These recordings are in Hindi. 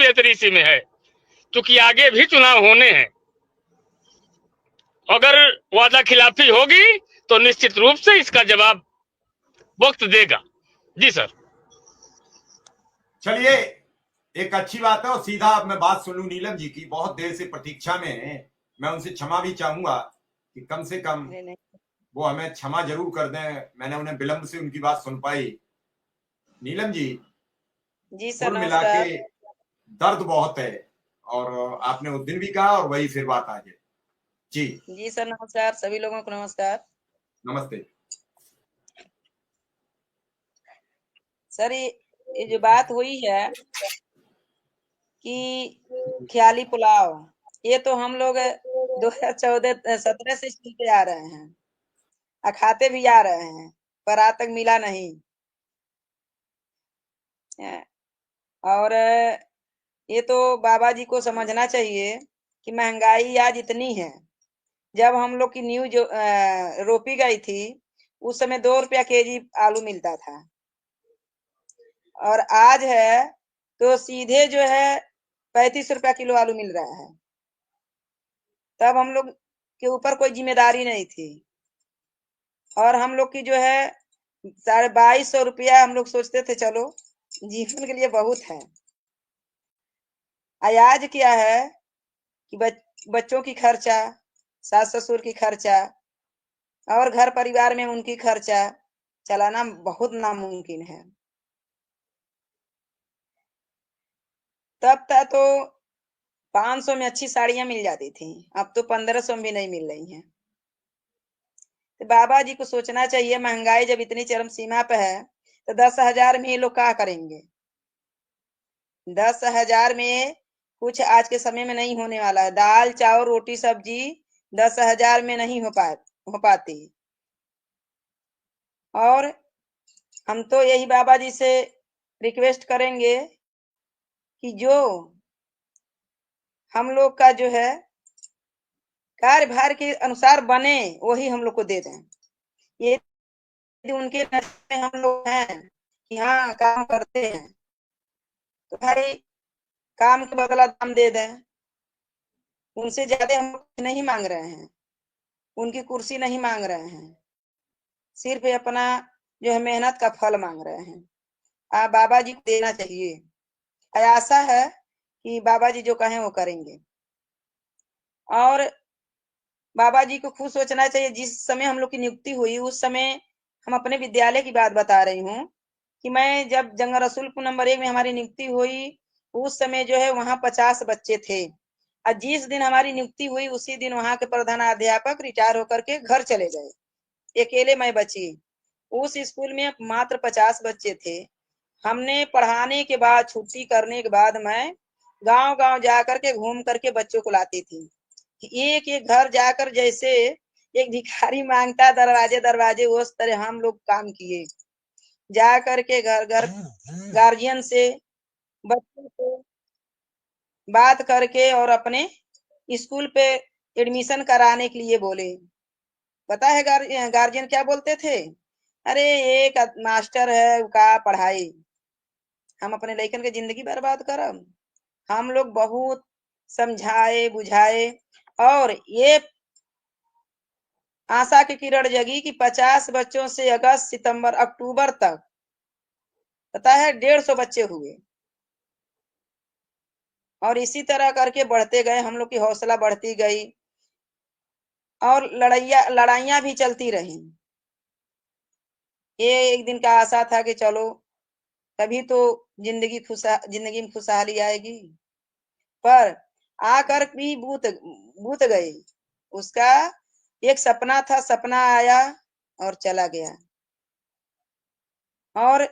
बेहतरी इसी में है, क्योंकि आगे भी चुनाव होने हैं। अगर वादा खिलाफी होगी तो निश्चित रूप से इसका जवाब वक्त देगा। जी सर। चलिए, एक अच्छी बात है और सीधा अब मैं बात सुन लूं नीलम जी की, बहुत देर से प्रतीक्षा में है। मैं उनसे क्षमा भी चाहूंगा कि कम से कम वो हमें क्षमा जरूर कर दें, मैंने उन्हें विलंब से उनकी बात सुन पाई। नीलम जी, जी सर कुल मिला नमस्कार। के दर्द बहुत है, और आपने उस दिन भी कहा और वही फिर बात आज है। जी सर नमस्कार, सभी लोगों को नमस्कार। नमस्ते सर, ये जो बात हुई है कि ख्याली पुलाव, ये तो हम लोग 2014-17 से सुनते आ रहे हैं और खाते भी आ रहे हैं, पर आज तक मिला नहीं। और ये तो बाबा जी को समझना चाहिए कि महंगाई आज इतनी है। जब हम लोग की न्यूज रोपी गई थी, उस समय 2 रुपया केजी आलू मिलता था, और आज है तो सीधे जो है 35 रुपया किलो आलू मिल रहा है। तब हम लोग के ऊपर कोई जिम्मेदारी नहीं थी, और हम लोग की जो है 2250 रुपया हम लोग सोचते थे चलो जीवन के लिए बहुत है। आज क्या है कि बच्चों की खर्चा, सास ससुर की खर्चा और घर परिवार में उनकी खर्चा चलाना बहुत नामुमकिन है। तब तक तो 500 में अच्छी साड़ियां मिल जाती थी, अब तो 1500 में भी नहीं मिल रही हैं। तो बाबा जी को सोचना चाहिए, महंगाई जब इतनी चरम सीमा पे है तो 10,000 में ये लोग क्या करेंगे। 10,000 में कुछ आज के समय में नहीं होने वाला है। दाल चावल रोटी सब्जी 10,000 में नहीं हो पाती। और हम तो यही बाबा जी से रिक्वेस्ट करेंगे कि जो हम लोग का जो है कार्यभार के अनुसार बने वही हम लोग को दे दें। ये उनके नजर में हम लोग हैं कि हाँ काम करते हैं, तो भाई काम के बदला दाम दे दें। उनसे ज्यादा हम लोग नहीं मांग रहे हैं, उनकी कुर्सी नहीं मांग रहे हैं, सिर्फ अपना जो है मेहनत का फल मांग रहे हैं। आप बाबा जी को देना चाहिए। आशा है कि बाबा जी जो कहें वो करेंगे। और बाबा जी को खुद सोचना चाहिए, जिस समय हम लोग की नियुक्ति हुई उस समय हम अपने विद्यालय की बात बता रही हूँ कि मैं जब जंग रसूलपुर नंबर 1 में हमारी नियुक्ति हुई उस समय जो है वहाँ 50 बच्चे थे, और जिस दिन हमारी नियुक्ति हुई उसी दिन वहाँ के प्रधानाध्यापक रिटायर होकर के घर चले गए, अकेले मैं बची। उस स्कूल में मात्र 50 बच्चे थे। हमने पढ़ाने के बाद छुट्टी करने के बाद मैं गांव-गांव जा करके घूम करके बच्चों को लाती थी। एक एक घर जाकर जैसे एक भिखारी मांगता दरवाजे दरवाजे, उस तरह हम लोग काम किए। जा करके घर घर गार्जियन से, बच्चों से बात करके और अपने स्कूल पे एडमिशन कराने के लिए बोले। पता है गार्जियन क्या बोलते थे? अरे एक मास्टर है का पढ़ाई, हम अपने लड़कन के जिंदगी बर्बाद करब। हम लोग बहुत समझाए बुझाए, और ये आशा की किरण जगी कि 50 बच्चों से अगस्त सितंबर अक्टूबर तक पता है 150 बच्चे हुए, और इसी तरह करके बढ़ते गए, हम लोग की हौसला बढ़ती गई और लड़ाइयां भी चलती रही। ये एक दिन का आशा था कि चलो तभी तो जिंदगी में खुशहाली आएगी, पर आकर भी बूत गई। उसका एक सपना था, सपना आया और चला गया। और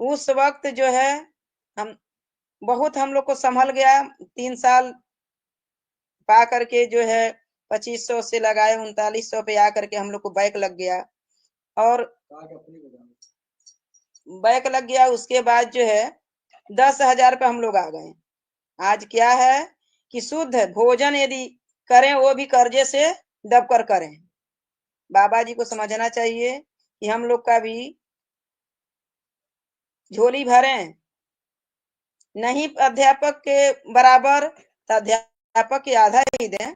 उस वक्त जो है हम लोग को संभल गया। 3 साल पा करके जो है 2500 से लगाए 3900 पे आकर के हम लोग को बैक लग गया, और बैक लग गया। उसके बाद जो है 10,000 पे हम लोग आ गए। आज क्या है कि शुद्ध भोजन यदि करें वो भी कर्जे से दबकर करें। बाबा जी को समझना चाहिए कि हम लोग का भी झोली भरें नहीं अध्यापक के बराबर तो अध्यापक के आधा ही दें।